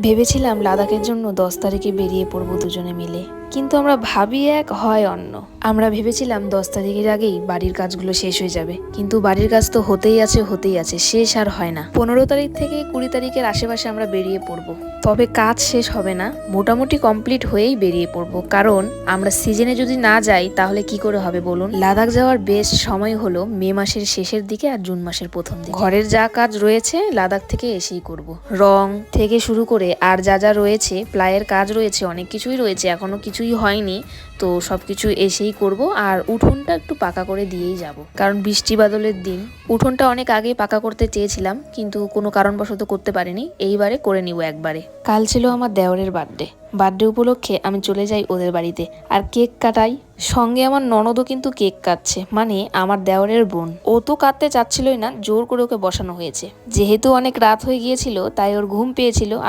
ভেবেছিলাম লাদাখের জন্য 10 তারিখে বেরিয়ে পড়বো দুজনে মিলে, কিন্তু আমরা ভাবি এক হয় অন্য। আমরা ভেবেছিলাম 10 তারিখের আগেই বাড়ির কাজগুলো শেষ হয়ে যাবে, কিন্তু বাড়ির কাজ তো হতেই আছে, শেষ আর হয় না। 15 তারিখ থেকে 20 তারিখের আশেপাশে আমরা বেরিয়ে পড়বো, তবে কাজ শেষ হবে না, মোটামুটি কমপ্লিট হয়েই বেরিয়ে পড়বো। কারণ আমরা সিজনে যদি না যাই তাহলে কি করে হবে বলুন। লাদাখ যাওয়ার বেস্ট সময় হলো মে মাসের শেষের দিকে আর জুন মাসের প্রথম দিকে। ঘরের যা কাজ রয়েছে লাদাখ থেকে এসেই করব, রং থেকে শুরু করে আর যা যা রয়েছে, প্লাইয়ের কাজ রয়েছে, অনেক কিছুই রয়েছে, এখনো কিছুই হয়নি, তো সবকিছু এসেই করব। আর উঠোনটা একটু পাকা করে দিয়েই যাব, কারণ বৃষ্টি বাদলের দিন। উঠোনটা অনেক আগে পাকা করতে চেয়েছিলাম, কিন্তু কোনো কারণবশত করতে পারিনি, এইবারে করে নিব একবারে। কাল ছিল আমার দেওরের বার্থডে উপলক্ষে আমি চলে যাই ওদের বাড়িতে আর কেক কাটাই। সঙ্গে আমার ননদও কিন্তু কেক কাটছে, মানে আমার দেওরের বোন। ও তো কাটতে চাচ্ছিলই না, জোর করে ওকে বসানো হয়েছে। যেহেতু অনেক রাত হয়ে গিয়েছিল তাই ওর ঘুম পেয়েছিল আর